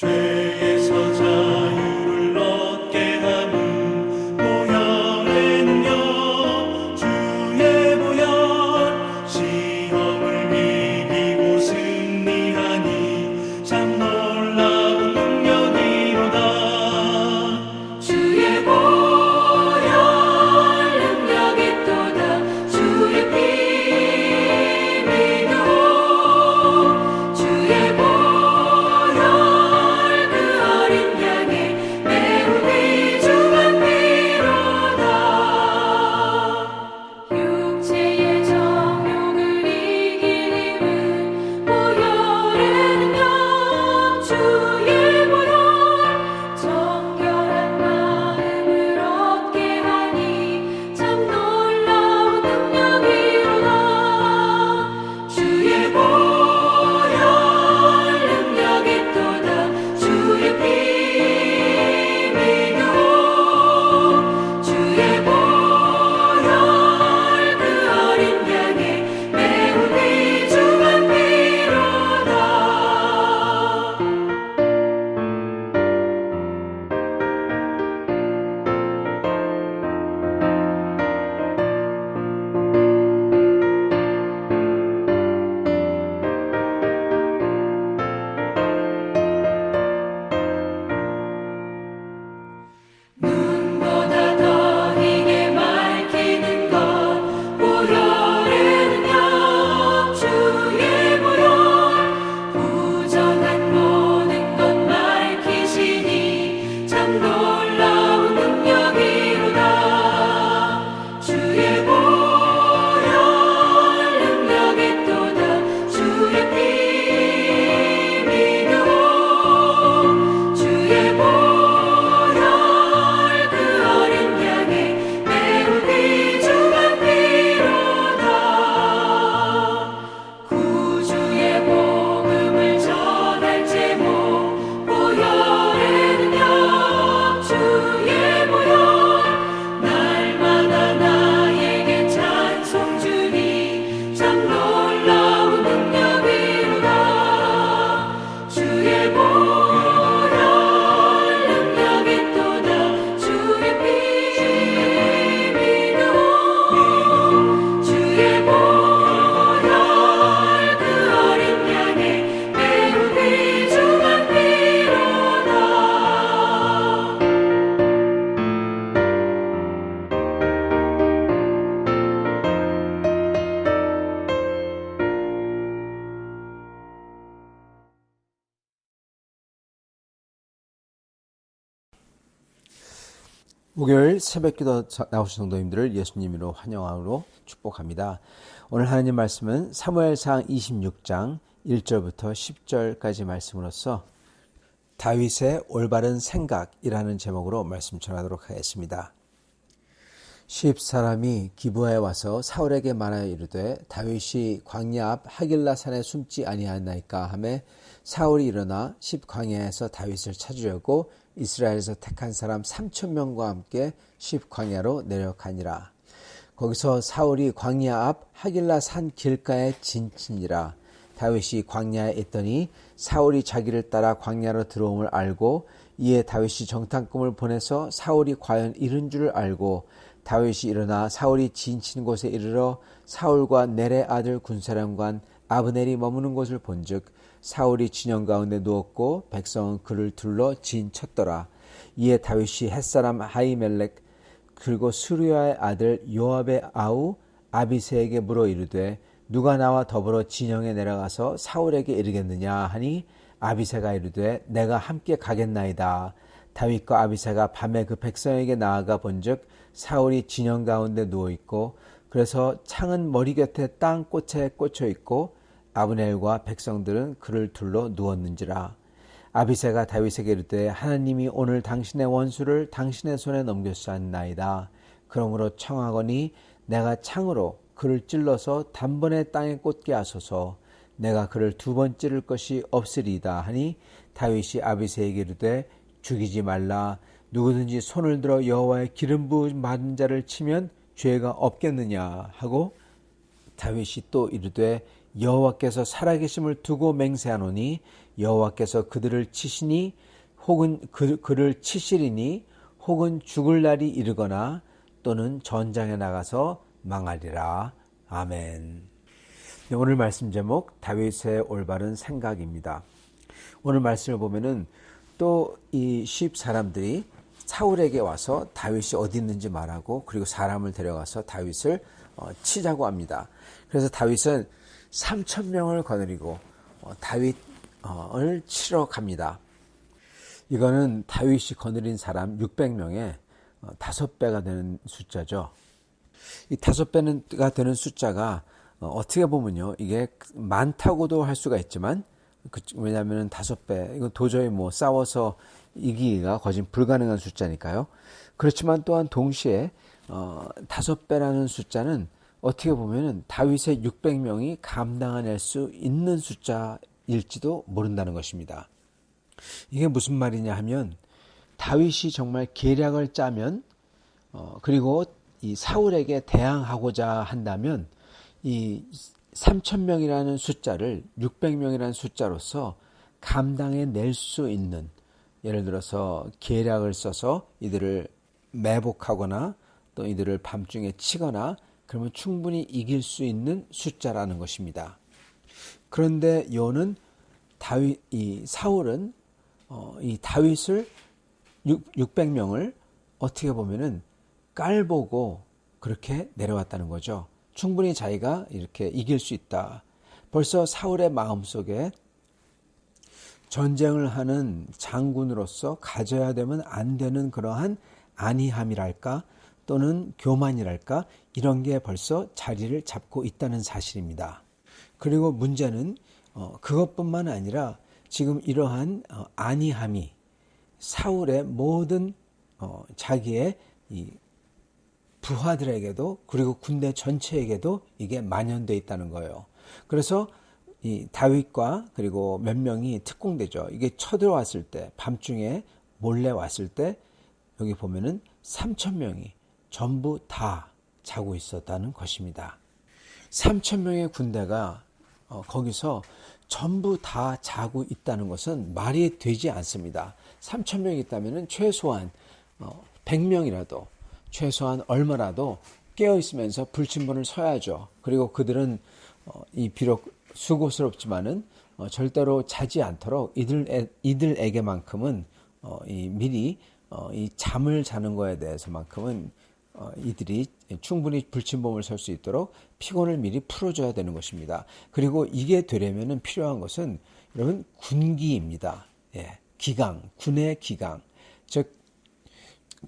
죄에서 자유를 얻게 함은 보혈의 능력 주의 보혈 시험을 이기고 승리하니 참 놀라운 능력이로다. 주의 보혈 능력이 또다. 주의 피 믿어 주의 보혈 그 어린 양의 매우 귀중한 피로다. 육체의 정욕을 이길 힘은 보혈의 능력 주의 보혈 정결한 마음을 얻게 하니 참 놀라운 능력이로다. 주의 보혈 능력이 또다. 주의 피 믿어 주의 보혈 그 어린 양의 매우 귀중한 피로다. 눈보다 더 희게 밝히는 것 보혈의 능력 주의 보혈 부정한 모든 것 밝히시니 참 놀라운 능력이로다. 주의 보혈 능력이 또다. 주의 피 믿어 주의 보혈 그 어린 양의 매우 귀중한 피로다. 구주의 복음을 전할 제목 보혈의 능력 주의 보혈 날마다 나에게 찬송 주니 참 놀라운 능력이로다. 주의 보혈 능력이 또다. 주의 피 믿어 주의 보혈 그 어린 양의 매우 귀중한 피로다. 목요일 새벽기도 나오신 성도님들을 예수님으로 환영하고 축복합니다. 오늘 하나님 말씀은 사무엘상 26장 1절부터 10절까지 말씀으로써 다윗의 올바른 생각이라는 제목으로 말씀 전하도록 하겠습니다. 10사람이 기브아에 와서 사울에게 말하여 이르되 다윗이 광야 앞 하길라산에 숨지 아니하나이까 하매 사울이 일어나 10광야에서 다윗을 찾으려고 이스라엘에서 택한 사람 3,000명과 함께 10광야로 내려가니라. 거기서 사울이 광야 앞 하길라산 길가에 진치니라. 다윗이 광야에 있더니 사울이 자기를 따라 광야로 들어옴을 알고 이에 다윗이 정탐꾼을 보내서 사울이 과연 이른 줄을 알고 다윗이 일어나 사울이 진친 곳에 이르러 사울과 넬의 아들 군사령관 아브넬이 머무는 곳을 본즉 사울이 진영 가운데 누웠고 백성은 그를 둘러 진쳤더라. 이에 다윗이 햇사람 아히멜렉 그리고 스루야의 아들 요압의 아우 아비새에게 물어 이르되 누가 나와 더불어 진영에 내려가서 사울에게 이르겠느냐 하니 아비새가 이르되 내가 함께 가겠나이다. 다윗과 아비새가 밤에 그 백성에게 나아가 본즉 사울이 진영 가운데 누워있고 그래서 창은 머리 곁에 땅 꽃에 꽂혀 있고 아브넬과 백성들은 그를 둘러 누웠는지라. 아비새가 다윗에게 이르되 하나님이 오늘 당신의 원수를 당신의 손에 넘겼사옵나이다. 그러므로 청하거니 내가 창으로 그를 찔러서 단번에 땅에 꽂게 하소서. 내가 그를 2번 찌를 것이 없으리이다 하니 다윗이 아비새에게 이르되 죽이지 말라. 누구든지 손을 들어 여호와의 기름 부음 받은 자를 치면 죄가 없겠느냐 하고 다윗이 또 이르되 여호와께서 살아계심을 두고 맹세하노니 여호와께서 그들을 치시니 혹은 그를 치시리니 혹은 죽을 날이 이르거나 또는 전장에 나가서 망하리라. 아멘. 오늘 말씀 제목 다윗의 올바른 생각입니다. 오늘 말씀을 보면은 또 이 십 사람들이 사울에게 와서 다윗이 어디 있는지 말하고 그리고 사람을 데려가서 다윗을 치자고 합니다. 그래서 다윗은 3,000명을 거느리고 다윗을 치러 갑니다. 이거는 다윗이 거느린 사람 600명의 5배가 되는 숫자죠. 이 5배가 되는 숫자가 어떻게 보면요, 이게 많다고도 할 수가 있지만, 왜냐하면 5배, 이건 도저히 뭐 싸워서 이기기가 거진 불가능한 숫자니까요. 그렇지만 또한 동시에 5배라는 숫자는 어떻게 보면은 다윗의 600명이 감당해낼 수 있는 숫자일지도 모른다는 것입니다. 이게 무슨 말이냐 하면 다윗이 정말 계략을 짜면 그리고 이 사울에게 대항하고자 한다면 이 3,000명이라는 숫자를 600명이라는 숫자로서 감당해낼 수 있는, 예를 들어서 계략을 써서 이들을 매복하거나 또 이들을 밤중에 치거나 그러면 충분히 이길 수 있는 숫자라는 것입니다. 그런데 요는 이 사울은 이 다윗을 600명을 어떻게 보면은 깔보고 그렇게 내려왔다는 거죠. 충분히 자기가 이렇게 이길 수 있다. 벌써 사울의 마음속에 전쟁을 하는 장군으로서 가져야 되면 안 되는 그러한 안이함이랄까 또는 교만이랄까 이런 게 벌써 자리를 잡고 있다는 사실입니다. 그리고 문제는 그것뿐만 아니라 지금 이러한 안이함이 사울의 모든 자기의 이 부하들에게도 그리고 군대 전체에게도 이게 만연되어 있다는 거예요. 그래서 이 다윗과 그리고 몇 명이 특공대죠. 이게 쳐들어왔을 때, 밤중에 몰래 왔을 때 여기 보면은 3,000명이 전부 다 자고 있었다는 것입니다. 3,000명의 군대가 거기서 전부 다 자고 있다는 것은 말이 되지 않습니다. 3,000명이 있다면 최소한 100명이라도 최소한 얼마라도 깨어있으면서 불침번을 서야죠. 그리고 그들은 이 비록 수고스럽지만은 절대로 자지 않도록 이들에게만큼은 미리 이 잠을 자는 거에 대해서만큼은 이들이 충분히 불침범을 설 수 있도록 피곤을 미리 풀어줘야 되는 것입니다. 그리고 이게 되려면 필요한 것은 여러분 군기입니다. 예, 기강, 군의 기강, 즉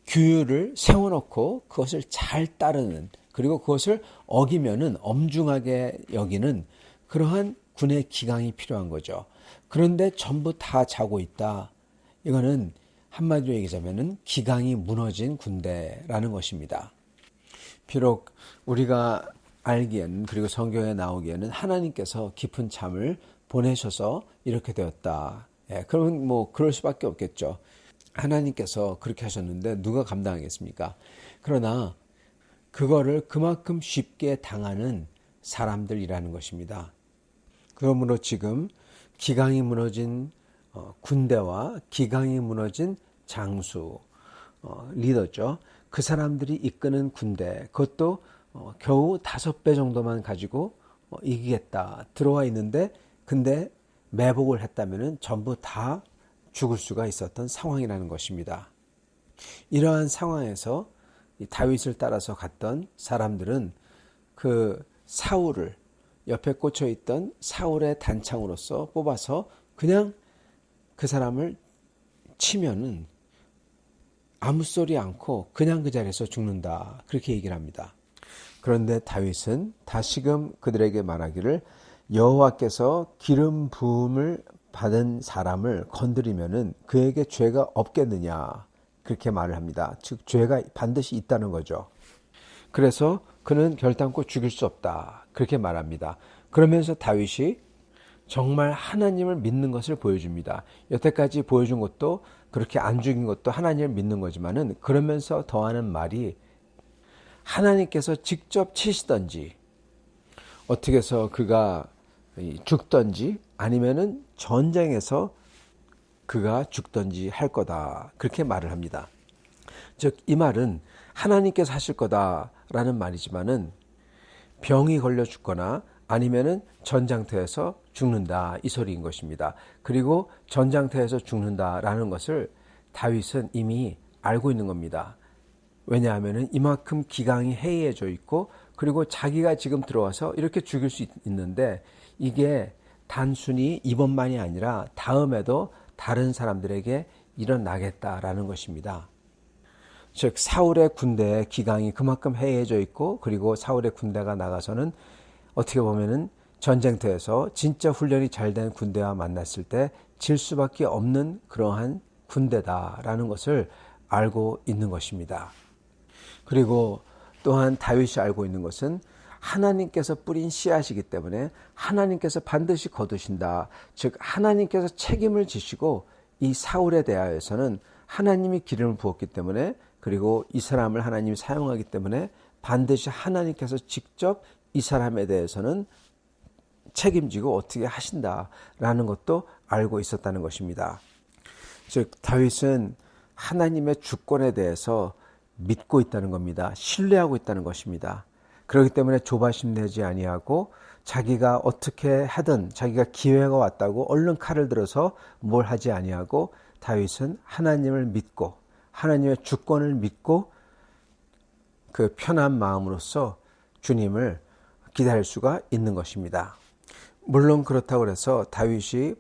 규율을 세워놓고 그것을 잘 따르는, 그리고 그것을 어기면은 엄중하게 여기는 그러한 군의 기강이 필요한 거죠. 그런데 전부 다 자고 있다. 이거는 한마디로 얘기하자면은 기강이 무너진 군대라는 것입니다. 비록 우리가 알기에는, 그리고 성경에 나오기에는 하나님께서 깊은 잠을 보내셔서 이렇게 되었다. 예, 그러면 뭐 그럴 수밖에 없겠죠. 하나님께서 그렇게 하셨는데 누가 감당하겠습니까? 그러나 그거를 그만큼 쉽게 당하는 사람들이라는 것입니다. 그러므로 지금 기강이 무너진 군대와 기강이 무너진 장수, 리더죠. 그 사람들이 이끄는 군대, 그것도 겨우 5배 정도만 가지고 이기겠다 들어와 있는데, 근데 매복을 했다면 전부 다 죽을 수가 있었던 상황이라는 것입니다. 이러한 상황에서 다윗을 따라서 갔던 사람들은 그 사울을, 옆에 꽂혀 있던 사울의 단창으로서 뽑아서 그냥 그 사람을 치면은 아무 소리 않고 그냥 그 자리에서 죽는다, 그렇게 얘기를 합니다. 그런데 다윗은 다시금 그들에게 말하기를 여호와께서 기름 부음을 받은 사람을 건드리면은 그에게 죄가 없겠느냐, 그렇게 말을 합니다. 즉 죄가 반드시 있다는 거죠. 그래서 그는 결단코 죽일 수 없다, 그렇게 말합니다. 그러면서 다윗이 정말 하나님을 믿는 것을 보여줍니다. 여태까지 보여준 것도, 그렇게 안 죽인 것도 하나님을 믿는 거지만은, 그러면서 더하는 말이 하나님께서 직접 치시던지 어떻게 해서 그가 죽든지 아니면은 전쟁에서 그가 죽든지 할 거다. 그렇게 말을 합니다. 즉 이 말은 하나님께서 하실 거다라는 말이지만은 병이 걸려 죽거나 아니면은 전장터에서 죽는다 이 소리인 것입니다. 그리고 전장터에서 죽는다라는 것을 다윗은 이미 알고 있는 겁니다. 왜냐하면은 이만큼 기강이 해이해져 있고 그리고 자기가 지금 들어와서 이렇게 죽일 수 있는데 이게 단순히 이번만이 아니라 다음에도 다른 사람들에게 일어나겠다라는 것입니다. 즉 사울의 군대의 기강이 그만큼 해이해져 있고 그리고 사울의 군대가 나가서는 어떻게 보면은 전쟁터에서 진짜 훈련이 잘 된 군대와 만났을 때 질 수밖에 없는 그러한 군대다라는 것을 알고 있는 것입니다. 그리고 또한 다윗이 알고 있는 것은 하나님께서 뿌린 씨앗이기 때문에 하나님께서 반드시 거두신다. 즉 하나님께서 책임을 지시고 이 사울에 대하여서는 하나님이 기름을 부었기 때문에 그리고 이 사람을 하나님이 사용하기 때문에 반드시 하나님께서 직접 이 사람에 대해서는 책임지고 어떻게 하신다라는 것도 알고 있었다는 것입니다. 즉 다윗은 하나님의 주권에 대해서 믿고 있다는 겁니다. 신뢰하고 있다는 것입니다. 그렇기 때문에 조바심 내지 아니하고 자기가 어떻게 하든 자기가 기회가 왔다고 얼른 칼을 들어서 뭘 하지 아니하고 다윗은 하나님을 믿고 하나님의 주권을 믿고 그 편한 마음으로써 주님을 기다릴 수가 있는 것입니다. 물론 그렇다고 해서 다윗이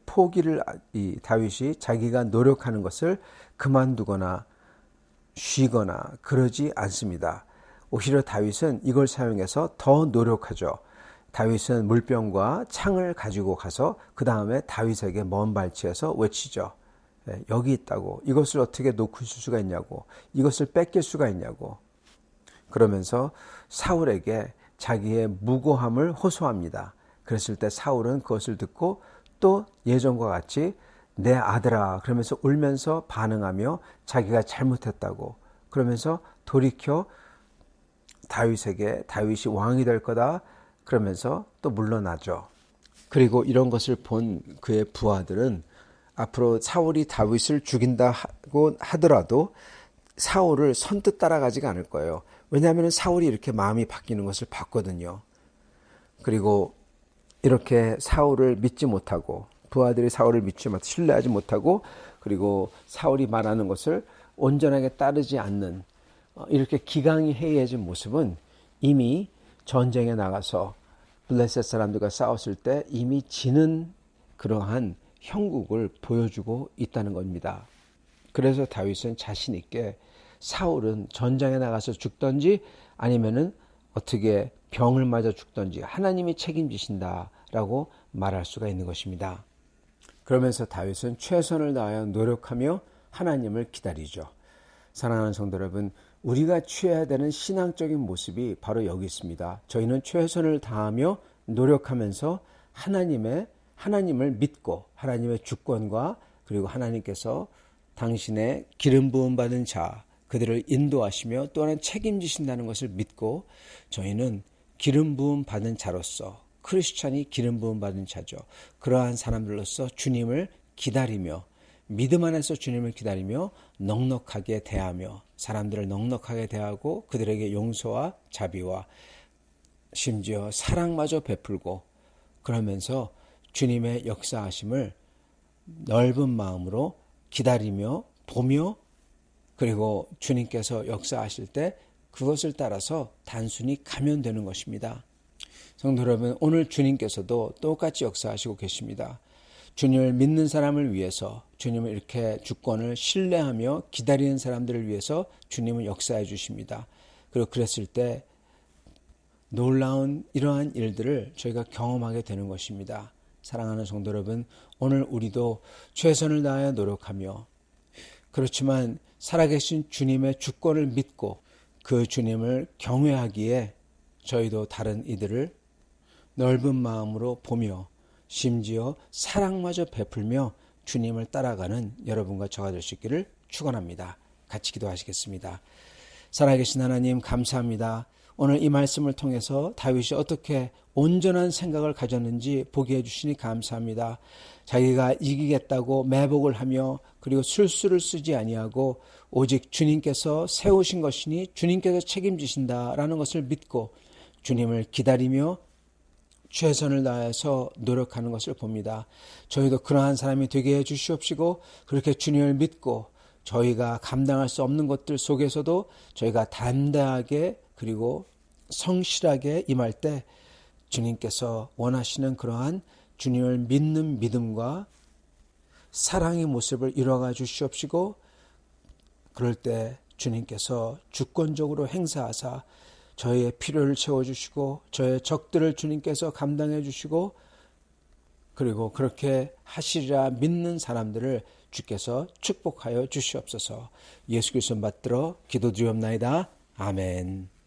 자기가 노력하는 것을 그만두거나 쉬거나 그러지 않습니다. 오히려 다윗은 이걸 사용해서 더 노력하죠. 다윗은 물병과 창을 가지고 가서 그 다음에 다윗에게 먼 발치에서 외치죠. 여기 있다고. 이것을 어떻게 놓고 있을 수가 있냐고. 이것을 뺏길 수가 있냐고. 그러면서 사울에게 자기의 무고함을 호소합니다. 그랬을 때 사울은 그것을 듣고 또 예전과 같이 내 아들아 그러면서 울면서 반응하며 자기가 잘못했다고 그러면서 돌이켜 다윗이 왕이 될 거다 그러면서 또 물러나죠. 그리고 이런 것을 본 그의 부하들은 앞으로 사울이 다윗을 죽인다고 하더라도 사울을 선뜻 따라가지가 않을 거예요. 왜냐하면 사울이 이렇게 마음이 바뀌는 것을 봤거든요. 그리고 이렇게 사울을 믿지 못하고 부하들이 사울을 믿지 못하고 신뢰하지 못하고 그리고 사울이 말하는 것을 온전하게 따르지 않는 이렇게 기강이 해이해진 모습은 이미 전쟁에 나가서 블레셋 사람들과 싸웠을 때 이미 지는 그러한 형국을 보여주고 있다는 겁니다. 그래서 다윗은 자신 있게 사울은 전장에 나가서 죽든지 아니면은 어떻게 병을 맞아 죽든지 하나님이 책임지신다라고 말할 수가 있는 것입니다. 그러면서 다윗은 최선을 다하여 노력하며 하나님을 기다리죠. 사랑하는 성도 여러분, 우리가 취해야 되는 신앙적인 모습이 바로 여기 있습니다. 저희는 최선을 다하며 노력하면서 하나님을 믿고 하나님의 주권과 그리고 하나님께서 당신의 기름 부음 받은 자 그들을 인도하시며 또한 책임지신다는 것을 믿고 저희는 기름 부음 받은 자로서 크리스찬이 기름 부음 받은 자죠. 그러한 사람들로서 주님을 기다리며 믿음 안에서 주님을 기다리며 넉넉하게 대하며 사람들을 넉넉하게 대하고 그들에게 용서와 자비와 심지어 사랑마저 베풀고 그러면서 주님의 역사하심을 넓은 마음으로 기다리며 보며 그리고 주님께서 역사하실 때 그것을 따라서 단순히 가면 되는 것입니다. 성도 여러분, 오늘 주님께서도 똑같이 역사하시고 계십니다. 주님을 믿는 사람을 위해서 주님을 이렇게 주권을 신뢰하며 기다리는 사람들을 위해서 주님은 역사해 주십니다. 그리고 그랬을 때 놀라운 이러한 일들을 저희가 경험하게 되는 것입니다. 사랑하는 성도 여러분, 오늘 우리도 최선을 다하여 노력하며 그렇지만 살아계신 주님의 주권을 믿고 그 주님을 경외하기에 저희도 다른 이들을 넓은 마음으로 보며 심지어 사랑마저 베풀며 주님을 따라가는 여러분과 저가 될 수 있기를 축원합니다. 같이 기도하시겠습니다. 살아계신 하나님 감사합니다. 오늘 이 말씀을 통해서 다윗이 어떻게 온전한 생각을 가졌는지 보게 해주시니 감사합니다. 자기가 이기겠다고 매복을 하며 그리고 술수를 쓰지 아니하고 오직 주님께서 세우신 것이니 주님께서 책임지신다라는 것을 믿고 주님을 기다리며 최선을 다해서 노력하는 것을 봅니다. 저희도 그러한 사람이 되게 해 주시옵시고 그렇게 주님을 믿고 저희가 감당할 수 없는 것들 속에서도 저희가 담대하게 그리고 성실하게 임할 때 주님께서 원하시는 그러한 주님을 믿는 믿음과 사랑의 모습을 이루어가 주시옵시고 그럴 때 주님께서 주권적으로 행사하사 저희의 필요를 채워주시고 저의 적들을 주님께서 감당해 주시고 그리고 그렇게 하시리라 믿는 사람들을 주께서 축복하여 주시옵소서. 예수 그리스도 받들어 기도드리옵나이다. 아멘.